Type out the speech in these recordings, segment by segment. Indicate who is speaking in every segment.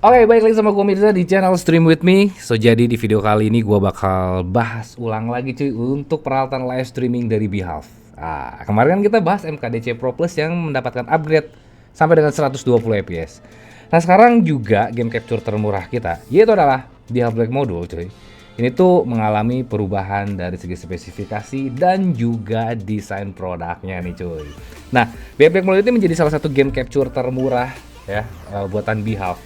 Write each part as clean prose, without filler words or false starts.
Speaker 1: Oke, balik lagi sama gue Mirza di channel Stream With Me. Jadi di video kali ini gue bakal bahas ulang lagi cuy untuk peralatan live streaming dari Behalf. Kemarin kan kita bahas MKDC Pro Plus yang mendapatkan upgrade sampai dengan 120 fps. Nah, sekarang juga game capture termurah kita, yaitu adalah Behalf Black Module cuy. Ini tuh mengalami perubahan dari segi spesifikasi dan juga desain produknya nih cuy. Nah, Behalf Black Module ini menjadi salah satu game capture termurah ya buatan Behalf,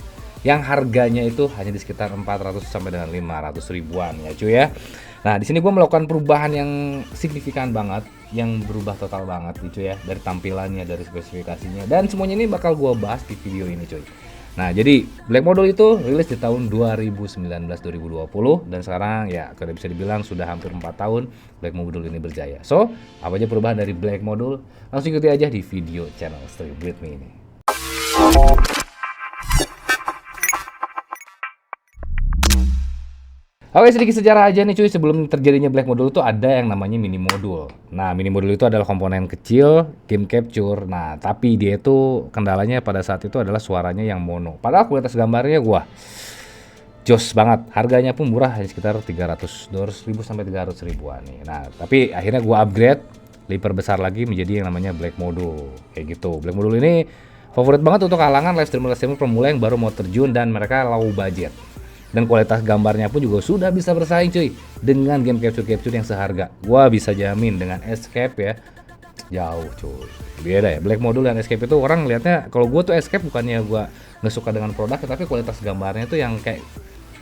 Speaker 1: yang harganya itu hanya di sekitar 400 sampai dengan 500 ribuan ya cuy ya. Nah, di sini gue melakukan perubahan yang signifikan banget, yang berubah total banget nih cuy ya, dari tampilannya, dari spesifikasinya, dan semuanya ini bakal gue bahas di video ini cuy. Nah, jadi Black Module itu rilis di tahun 2019-2020 dan sekarang ya kalau bisa dibilang sudah hampir 4 tahun Black Module ini berjaya. So, apa aja perubahan dari Black Module? Langsung ikuti aja di video channel Stream With Me ini. Oke, sedikit sejarah aja nih cuy, sebelum terjadinya Black Module itu ada yang namanya mini module. Nah, mini module itu adalah komponen kecil game capture. Nah, tapi dia itu kendalanya pada saat itu adalah suaranya yang mono. Padahal kualitas gambarnya gua jos banget. Harganya pun murah, hanya sekitar 200 ribu sampai 300 ribuan nih. Nah, tapi akhirnya gua upgrade, diperbesar lagi menjadi yang namanya Black Module. Kayak gitu. Black Module ini favorit banget untuk kalangan live streamer pemula yang baru mau terjun dan mereka low budget. Dan kualitas gambarnya pun juga sudah bisa bersaing cuy dengan game capture yang seharga. Gua bisa jamin dengan Escape ya, jauh cuy. Beda ya, Black Module dan Escape itu orang lihatnya, kalau gua tuh Escape bukannya gua nggak suka dengan produk, tapi kualitas gambarnya tuh yang kayak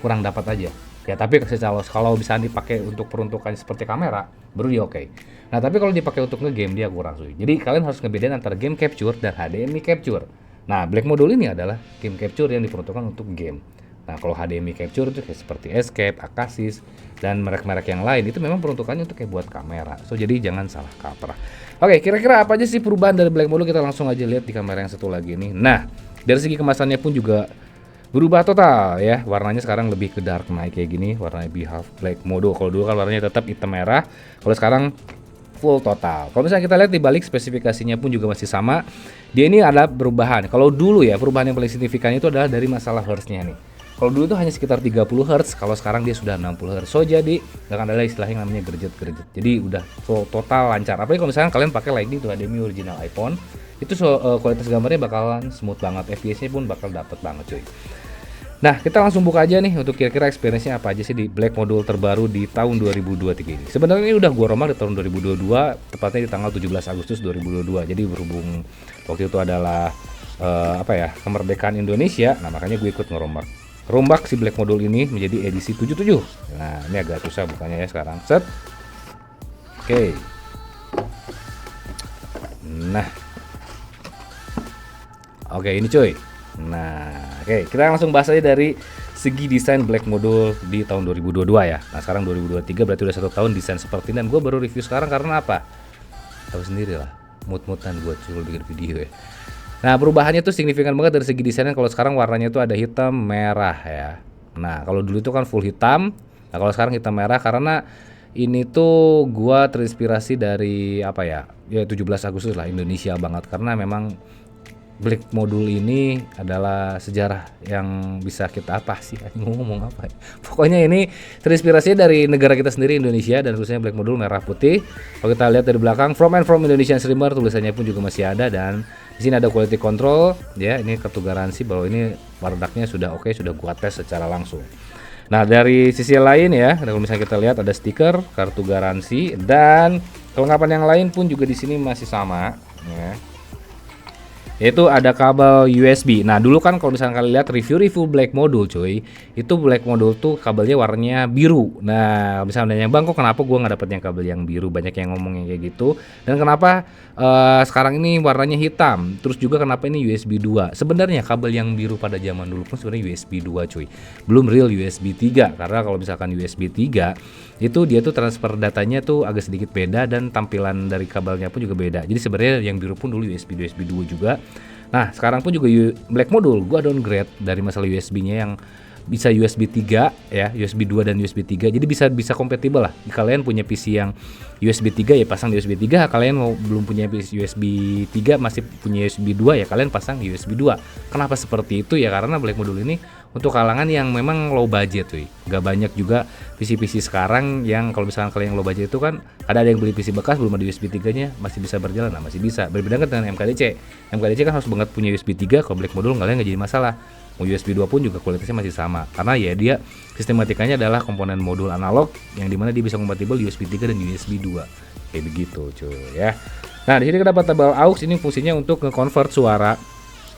Speaker 1: kurang dapat aja. Ya tapi kalau bisa dipakai untuk peruntukan seperti kamera, baru dia oke. Nah, tapi kalau dipakai untuk ngegame dia kurang cuy. Jadi kalian harus ngebedain antara game capture dan HDMI capture. Nah, Black Module ini adalah game capture yang diperuntukkan untuk game. Nah, kalau HDMI capture itu kayak seperti Escape, Akasis, dan merek-merek yang lain itu memang peruntukannya untuk kayak buat kamera. So, jadi jangan salah kaprah. Oke, kira-kira apa aja sih perubahan dari Black Module? Kita langsung aja lihat di kamera yang satu lagi ini. Nah, dari segi kemasannya pun juga berubah total ya. Warnanya sekarang lebih ke dark night kayak gini, warnanya Behalf Black Module. Kalau dulu kan warnanya tetap hitam merah, kalau sekarang full total. Kalau misalnya kita lihat di balik spesifikasinya pun juga masih sama. Dia ini ada perubahan. Kalau dulu ya, perubahan yang paling signifikan itu adalah dari masalah hertznya nih. Kalau dulu itu hanya sekitar 30 Hz, kalau sekarang dia sudah 60 Hz. So, jadi nggak akan ada istilah yang namanya gerjet-gerjet. Jadi udah total lancar. Apalagi kalau misalnya kalian pakai Lightning tuh HDMI original iPhone, itu kualitas gambarnya bakalan smooth banget, FPS-nya pun bakal dapet banget cuy. Nah, kita langsung buka aja nih untuk kira-kira experience-nya apa aja sih di Black Module terbaru di tahun 2023 ini. Sebenarnya ini udah gua rombak di tahun 2022, tepatnya di tanggal 17 Agustus 2022. Jadi berhubung waktu itu adalah kemerdekaan Indonesia, nah makanya gue ikut rombak si Black Module ini menjadi edisi 77. Nah, ini agak susah bukanya ya sekarang. Set. Oke. Nah. Oke, ini cuy. Nah, oke, kita langsung bahas aja dari segi desain Black Module di tahun 2022 ya. Nah, sekarang 2023 berarti udah 1 tahun desain seperti ini, dan gue baru review sekarang karena apa? Tahu sendiri lah, mood-moodan gue coba bikin video ya. Nah, perubahannya tuh signifikan banget dari segi desainnya. Kalau sekarang warnanya tuh ada hitam merah ya. Nah, kalau dulu itu kan full hitam. Nah, kalau sekarang hitam merah karena ini tuh gua terinspirasi dari apa ya? Ya 17 Agustus lah, Indonesia banget, karena memang Black Module ini adalah sejarah yang bisa kita ngomong apa ya? Pokoknya ini terinspirasi dari negara kita sendiri, Indonesia, dan khususnya Black Module merah putih. Kalau kita lihat dari belakang, from Indonesian Streamer, tulisannya pun juga masih ada, dan di sini ada quality control ya, ini kartu garansi bahwa ini produknya sudah oke, sudah gua tes secara langsung. Nah, dari sisi lain ya, kalau misalnya kita lihat ada stiker, kartu garansi, dan kelengkapan yang lain pun juga di sini masih sama ya. Yaitu ada kabel USB. Nah, dulu kan kalau misalnya kalian lihat review Black Module cuy, itu Black Module tuh kabelnya warnanya biru. Nah, misalnya nanya, "Bang, kok kenapa gua nggak dapet yang kabel yang biru?" Banyak yang ngomong kayak gitu. Dan kenapa sekarang ini warnanya hitam? Terus juga kenapa ini USB 2? Sebenarnya kabel yang biru pada zaman dulu pun sebenarnya USB 2 cuy. Belum real USB 3, karena kalau misalkan USB 3 itu dia tuh transfer datanya tuh agak sedikit beda, dan tampilan dari kabelnya pun juga beda. Jadi sebenarnya yang biru pun dulu USB 2 juga. Nah, sekarang pun juga Black Module gua downgrade dari masalah USB-nya yang bisa USB 3 ya, USB 2 dan USB 3. Jadi bisa kompatibel lah. Jika kalian punya PC yang USB 3 ya pasang USB 3, kalian mau belum punya USB 3 masih punya USB 2 ya kalian pasang USB 2. Kenapa seperti itu ya? Karena Black Module ini untuk kalangan yang memang low budget tuh. Gak banyak juga PC-PC sekarang yang kalau misalkan kalian yang low budget itu kan ada yang beli PC bekas belum ada USB 3-nya masih bisa berjalan, nah masih bisa. Berbeda dengan MKDC. MKDC kan harus banget punya USB 3, kalau black modul kalian nggak jadi masalah. Mau USB 2 pun juga kualitasnya masih sama karena ya dia sistematikanya adalah komponen modul analog yang dimana dia bisa kompatibel USB 3 dan USB 2 kayak begitu cuy ya. Nah di sini terdapat tabel aux, ini fungsinya untuk nge-convert suara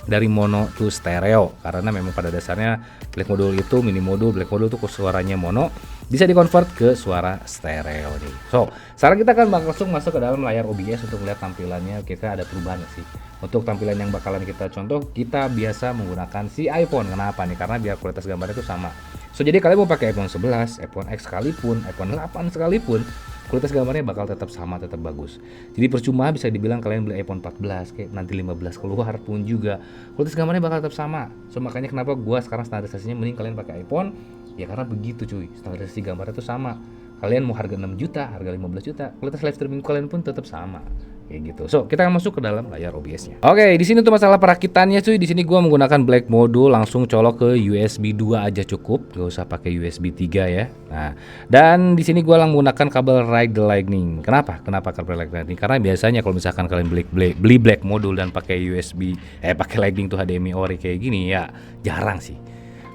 Speaker 1: dari mono to stereo karena memang pada dasarnya black modul itu mini modul black modul itu suaranya mono bisa dikonvert ke suara stereo nih. So sekarang kita akan langsung masuk ke dalam layar OBS untuk melihat tampilannya kira ada perubahan sih. Untuk tampilan yang bakalan kita contoh, kita biasa menggunakan si iPhone. Kenapa nih? Karena biar kualitas gambarnya itu sama. So jadi kalian mau pakai iPhone 11, iPhone X sekalipun, iPhone 8 sekalipun, kualitas gambarnya bakal tetap sama, tetap bagus. Jadi percuma bisa dibilang kalian beli iPhone 14 kayak nanti 15 keluar pun juga kualitas gambarnya bakal tetap sama. So makanya kenapa gua sekarang standarisasinya mending kalian pakai iPhone, ya karena begitu cuy. Standarisasi gambarnya itu sama. Kalian mau harga 6 juta, harga 15 juta, kualitas live streaming kalian pun tetap sama. Kayak gitu. So, kita akan masuk ke dalam layar OBS-nya. Oke, di sini untuk masalah perakitannya cuy, di sini gua menggunakan black modul langsung colok ke USB 2 aja cukup, gak usah pakai USB 3 ya. Nah, dan di sini gua menggunakan kabel Ride the Lightning. Kenapa? Kenapa kabel Ride the Lightning? Karena biasanya kalau misalkan kalian beli black modul dan pakai USB pakai Lightning to HDMI ori kayak gini ya, jarang sih.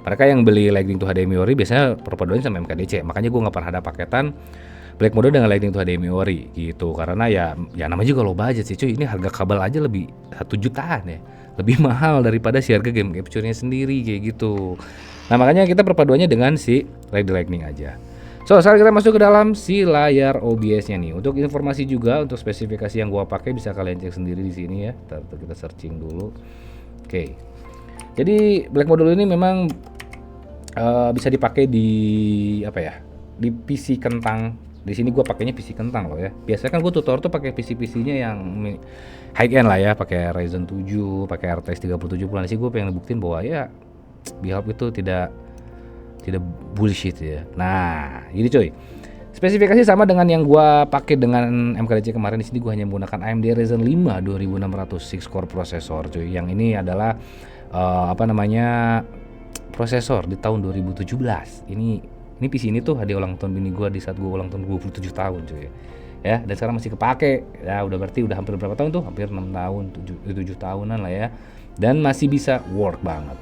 Speaker 1: Mereka yang beli Lightning to HDMI ori biasanya perpaduannya sama MKDC. Makanya gua nggak pernah ada paketan black modul dengan Lightning to HDMI ori gitu karena ya namanya juga low budget sih cuy. Ini harga kabel aja lebih 1 jutaan ya, lebih mahal daripada si harga game capture-nya sendiri kayak gitu. Nah makanya kita perpaduannya dengan si Ride the Lightning aja. So sekarang kita masuk ke dalam si layar OBS-nya nih. Untuk informasi juga untuk spesifikasi yang gua pakai bisa kalian cek sendiri di sini ya. Kita searching dulu. Oke. Jadi black modul ini memang bisa dipakai di apa ya? Di PC kentang. Di sini gue pakainya PC kentang loh ya. Biasanya kan gue tutor tuh pakai PC-PC-nya yang high end lah ya, pakai Ryzen 7, pakai RTX 37 bulan sih. Gue pengen buktiin bahwa ya Beehawk itu tidak bullshit ya. Nah, ini cuy. Spesifikasi sama dengan yang gue pakai dengan MKDC kemarin. Di sini gue hanya menggunakan AMD Ryzen 5 2600 6 core prosesor cuy. Yang ini adalah prosesor di tahun 2017. Ini PC ini tuh hadiah ulang tahun bini gue di saat gue ulang tahun 27 tahun cuy ya, dan sekarang masih kepake ya, udah berarti udah hampir berapa tahun tuh, hampir 6 tahun 7 tahunan lah ya, dan masih bisa work banget.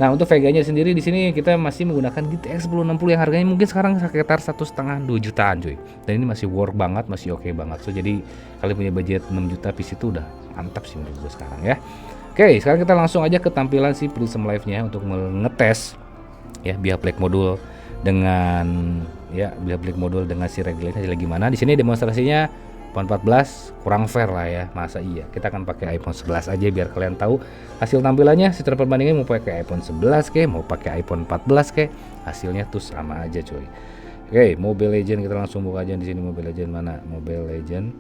Speaker 1: Nah untuk Vega-nya sendiri di sini kita masih menggunakan GTX 1060 yang harganya mungkin sekarang sekitar 1,5 2 jutaan cuy, dan ini masih work banget, masih oke banget. So jadi kalian punya budget 6 juta PC itu udah mantap sih menurut gue sekarang ya. Oke, sekarang kita langsung aja ke tampilan si Prism Live-nya untuk mengetes ya biar black modul dengan black modul dengan si regularnya hasilnya gimana. Di sini demonstrasinya iPhone 14 kurang fair lah ya. Masa iya? Kita akan pakai iPhone 11 aja biar kalian tahu hasil tampilannya. Secara perbandingan mau pakai iPhone 11 ke, mau pakai iPhone 14 ke, hasilnya tuh sama aja coy. Oke, Mobile Legend kita langsung buka aja di sini. Mobile Legend mana? Mobile Legend.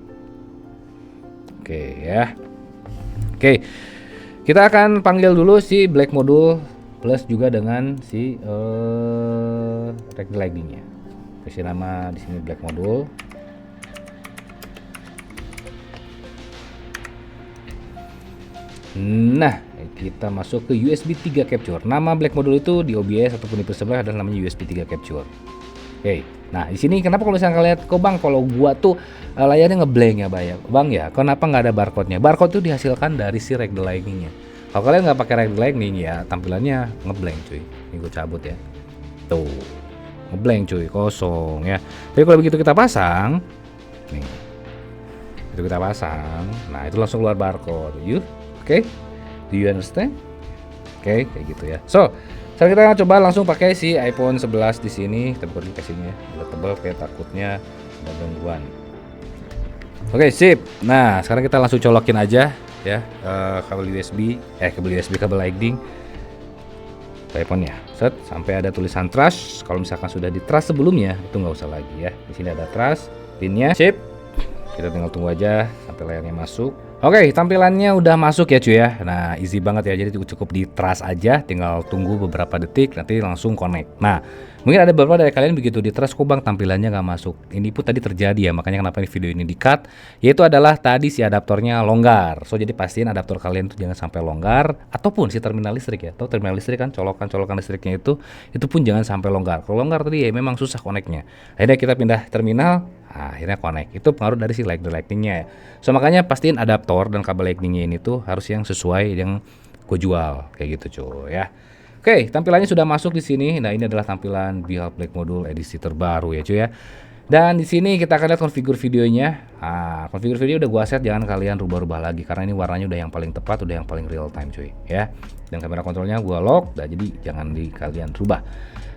Speaker 1: Oke ya. Oke. Kita akan panggil dulu si black modul plus juga dengan si Lightning-nya. Kasih nama di sini black modul. Nah, kita masuk ke USB 3 capture. Nama black modul itu di OBS ataupun di sebelah adalah namanya USB 3 capture. Oke. Nah, di sini kenapa kalau misalnya kalian kok Bang kalau gua tuh layarnya ngeblank ya, Bang ya. Kenapa nggak ada barcode-nya? Barcode itu dihasilkan dari si Lightning-nya. Kalau kalian nggak pakai Ride the Lightning ya tampilannya ngeblank cuy. Ini gue cabut ya. Tuh ngeblank cuy, kosong ya. Tapi kalau begitu kita pasang, nih, itu kita pasang. Nah itu langsung keluar barcode. Oke? Do you understand? Oke, kayak gitu ya. So sekarang kita coba langsung pakai si iPhone 11 di sini. Kita buka aplikasinya. Udah tebal kayak takutnya ada gangguan. Oke, sip. Nah sekarang kita langsung colokin aja ya kabel Lightning ke iPhone-nya. Set sampai ada tulisan trust. Kalau misalkan sudah di trust sebelumnya itu nggak usah lagi ya. Di sini ada trust, pinnya, sip. Kita tinggal tunggu aja sampai layarnya masuk. Oke, tampilannya udah masuk ya cuy ya. Nah, easy banget ya. Jadi cukup di trust aja, tinggal tunggu beberapa detik nanti langsung connect. Nah, mungkin ada beberapa dari kalian begitu di trust kok Bang tampilannya nggak masuk. Ini pun tadi terjadi ya, makanya kenapa ini video ini di-cut, yaitu adalah tadi si adaptornya longgar. So jadi pastiin adaptor kalian tuh jangan sampai longgar ataupun si terminal listrik ya. Tahu terminal listrik kan colokan-colokan listriknya itu pun jangan sampai longgar. Kalau longgar tadi ya memang susah connect-nya. Akhirnya kita pindah terminal. Nah, akhirnya connect. Itu pengaruh dari si lighting-nya ya. So makanya pastiin adaptor dan kabel lightningnya ini tuh harus yang sesuai yang gue jual kayak gitu cuy ya. Oke, tampilannya sudah masuk di sini. Nah, ini adalah tampilan Behalf Black Module edisi terbaru ya cuy ya. Dan di sini kita akan lihat konfigur videonya. Nah, konfigur video udah gua set, jangan kalian rubah-rubah lagi karena ini warnanya udah yang paling tepat, udah yang paling real time cuy ya. Dan kamera kontrolnya gua lock, nah jadi jangan kalian rubah.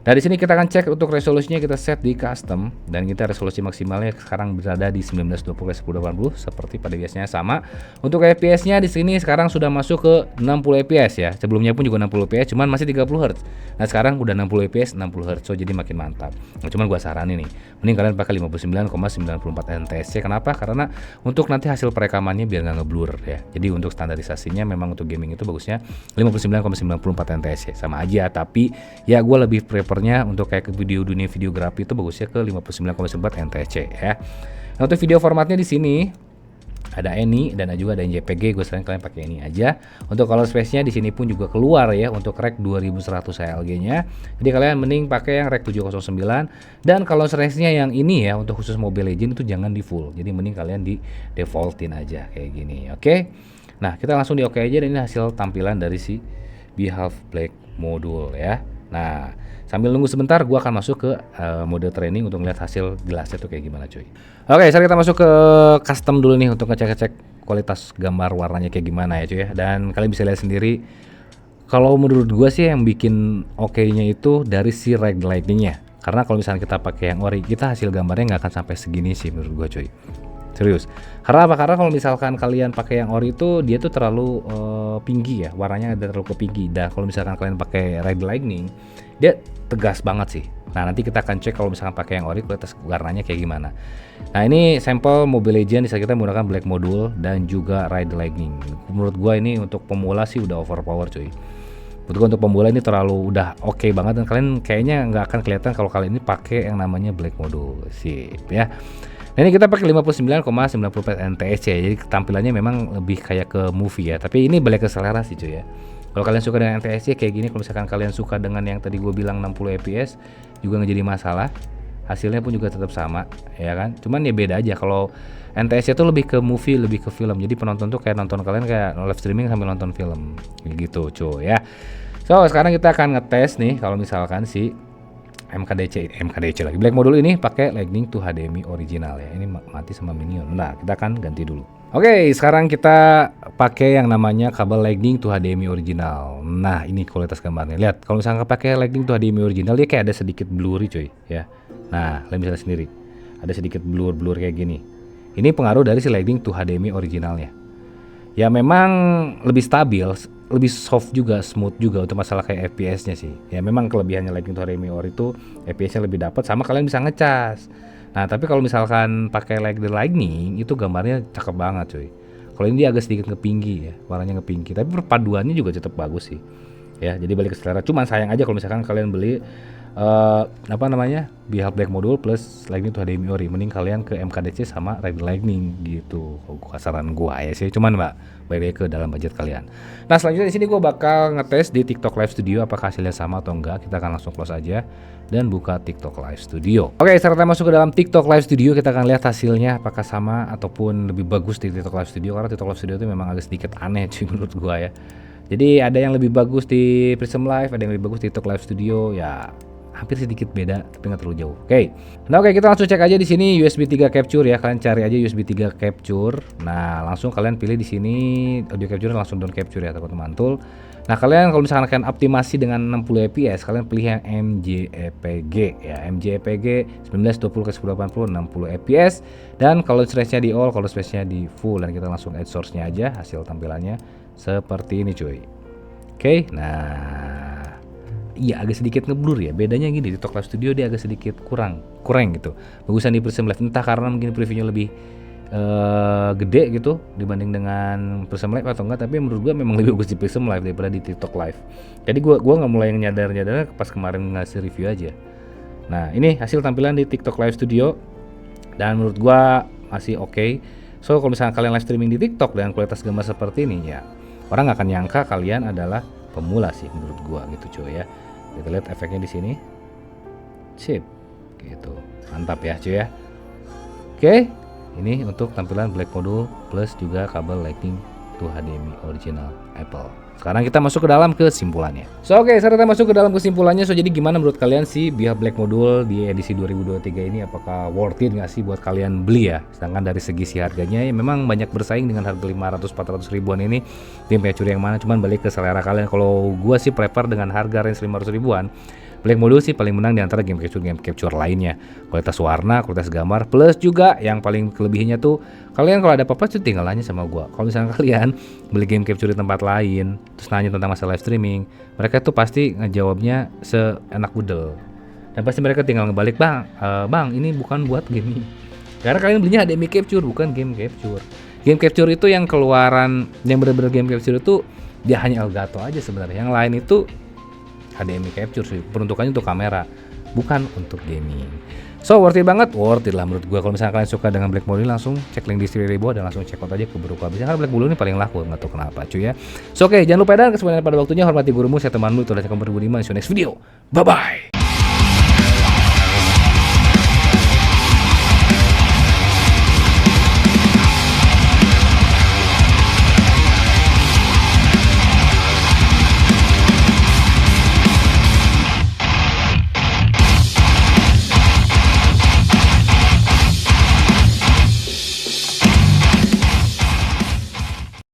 Speaker 1: Nah, di sini kita akan cek untuk resolusinya, kita set di custom dan kita resolusi maksimalnya sekarang berada di 1920x1080 seperti pada biasanya sama. Untuk FPS-nya di sini sekarang sudah masuk ke 60 fps ya. Sebelumnya pun juga 60 fps, cuman masih 30 Hz. Nah, sekarang udah 60 fps, 60 Hz, so jadi makin mantap. Nah, cuman gua saranin nih, mending kalian pakai 59,94 NTSC. Kenapa? Karena untuk nanti hasil perekamannya biar nggak ngeblur ya. Jadi untuk standarisasinya memang untuk gaming itu bagusnya 59,94 NTSC sama aja, tapi ya gue lebih prefernya untuk kayak ke video dunia videografi itu bagusnya ke 59,94 NTSC ya. Nah, untuk video formatnya di sini ada ANI dan juga ada JPG, gue sering kalian pakai ini aja. Untuk color space-nya di sini pun juga keluar ya untuk rec 2100 ALG-nya. Jadi kalian mending pakai yang rec 709 dan color space-nya yang ini ya untuk khusus Mobile Legends itu jangan di full. Jadi mending kalian di defaultin aja kayak gini. Oke. Nah, kita langsung di oke aja dan ini hasil tampilan dari si Behalf Black Module ya. Nah, sambil nunggu sebentar gua akan masuk ke mode training untuk melihat hasil jelasnya tuh kayak gimana cuy. Oke, sekarang kita masuk ke custom dulu nih untuk ngecek-ngecek kualitas gambar warnanya kayak gimana ya cuy ya. Dan kalian bisa lihat sendiri kalau menurut gua sih yang bikin oke-nya itu dari si red lighting-nya. Karena kalau misalnya kita pakai yang ori, kita hasil gambarnya nggak akan sampai segini sih menurut gua cuy. Serius. Karena apa? Karena kalau misalkan kalian pakai yang ori itu dia tuh terlalu tinggi ya, warnanya terlalu ke tinggi. Dan kalau misalkan kalian pakai red lightning, dia tegas banget sih. Nah, nanti kita akan cek kalau misalkan pakai yang ori kualitas warnanya kayak gimana. Nah, ini sampel Mobile Legends bisa kita menggunakan black module dan juga red lightning. Menurut gua ini untuk pemula sih udah overpower cuy. Menurut gua untuk pemula ini terlalu udah oke banget dan kalian kayaknya nggak akan kelihatan kalau kalian ini pakai yang namanya black module. Sip ya. Nah, ini kita pakai 59,94 NTSC ya. Jadi tampilannya memang lebih kayak ke movie ya. Tapi ini balik ke selera sih cuy ya. Kalau kalian suka dengan NTSC kayak gini, kalau misalkan kalian suka dengan yang tadi gue bilang 60 fps juga nggak jadi masalah. Hasilnya pun juga tetap sama, ya kan? Cuman ya beda aja. Kalau NTSC itu lebih ke movie, lebih ke film. Jadi penonton tuh kayak nonton kalian kayak live streaming sambil nonton film, gitu cuy ya. So sekarang kita akan ngetes nih kalau misalkan si MKDC lagi Black Module ini pakai Lightning to HDMI original ya. Ini mati sama minion. Nah, kita akan ganti dulu. Oke, sekarang kita pakai yang namanya kabel Lightning to HDMI original. Nah, ini kualitas gambarnya. Lihat, kalau misalnya pakai Lightning to HDMI original dia kayak ada sedikit blurry cuy ya. Nah, kalian bisa lihat sendiri. Ada sedikit blur kayak gini. Ini pengaruh dari si Lightning to HDMI originalnya. Ya memang lebih stabil, lebih soft juga, smooth juga untuk masalah kayak FPS-nya sih. Ya memang kelebihannya Lightning to HDMI Ori itu FPS-nya lebih dapat sama kalian bisa ngecas. Nah, tapi kalau misalkan pakai Lightning itu gambarnya cakep banget cuy. Kalau ini dia agak sedikit ngepinggi ya, warnanya ngepinggi, tapi perpaduannya juga tetap bagus sih. Ya, jadi balik ke selera. Cuman sayang aja kalau misalkan kalian beli apa namanya Behalf Black Module plus Lightning to HDMI Ori, mending kalian ke MKDC sama Red Lightning gitu. Saran gua ya sih, cuman mbak balik ke dalam budget kalian. Nah, selanjutnya di sini gua bakal ngetes di TikTok Live Studio apakah hasilnya sama atau enggak. Kita akan langsung close aja dan buka TikTok Live Studio. Oke, setelah kita masuk ke dalam TikTok Live Studio, kita akan lihat hasilnya apakah sama ataupun lebih bagus di TikTok Live Studio, karena TikTok Live Studio itu memang agak sedikit aneh cuy menurut gua ya. Jadi ada yang lebih bagus di Prism Live, ada yang lebih bagus di TikTok Live Studio ya. Hampir sedikit beda tapi nggak terlalu jauh. Oke. Nah, kita langsung cek aja di sini USB 3 capture ya. Kalian cari aja USB 3 capture. Nah, langsung kalian pilih di sini audio capture, langsung down capture ya, takut mantul. Nah, kalian kalau misalkan kalian optimasi dengan 60 fps, kalian pilih yang MJPG ya. MJPG 1920x1080 60 fps dan kalau space-nya di all, kalau space-nya di full, dan kita langsung add source-nya aja. Hasil tampilannya seperti ini cuy. Oke. Nah, iya agak sedikit ngeblur ya. Bedanya gini, di TikTok Live Studio dia agak sedikit kurang gitu. Bagusan di Prism Live, entah karena mungkin previewnya lebih gede gitu dibanding dengan Prism Live atau enggak, tapi menurut gua memang lebih bagus di Prism Live daripada di TikTok Live. Jadi gua nggak mulai nyadar pas kemarin ngasih review aja. Nah, ini hasil tampilan di TikTok Live Studio dan menurut gua masih oke. So, kalau misalnya kalian live streaming di TikTok dengan kualitas gambar seperti ini ya, orang nggak akan nyangka kalian adalah pemula sih menurut gua gitu cuy ya. Kita lihat efeknya di sini. Sip. Gitu. Mantap ya cuy ya. Oke. Ini untuk tampilan Black Module plus juga kabel Lightning to HDMI original Apple. Sekarang kita masuk ke dalam kesimpulannya. Oke, sekarang kita masuk ke dalam kesimpulannya. Jadi gimana menurut kalian sih BIHA Black Module di edisi 2023 ini, apakah worth it nggak sih buat kalian beli ya? Sedangkan dari segi si harganya ya memang banyak bersaing dengan harga 500-400 ribuan ini. Tim curi yang mana, cuman balik ke selera kalian. Kalau gua sih prefer dengan harga range 500 ribuan. Black Module sih paling menang di antara game capture lainnya. Kualitas warna, kualitas gambar, plus juga yang paling kelebihannya tuh kalian kalau ada apa-apa tuh tinggal nanya sama gua. Kalau misalnya kalian beli game capture di tempat lain, terus nanya tentang masalah live streaming, mereka tuh pasti ngejawabnya seenak budel. Dan pasti mereka tinggal ngebalik, bang ini bukan buat game ini. Karena kalian belinya HDMI capture bukan game capture. Game capture itu yang keluaran yang bener-bener game capture itu dia hanya Elgato aja sebenarnya. Yang lain itu HDMI capture sih, peruntukannya untuk kamera, bukan untuk gaming. So worth it banget, worth it lah menurut gua. Kalau misalnya kalian suka dengan Black Module, langsung cek link di deskripsi di bawah dan langsung check out aja ke Buruka. Karena Black Module ini paling laku, nggak tahu kenapa cuy ya. So oke, jangan lupa dan kesempatan pada waktunya hormati gurumu, saya temanmu, itu adalah Kamu Budiman. See you next video, bye bye.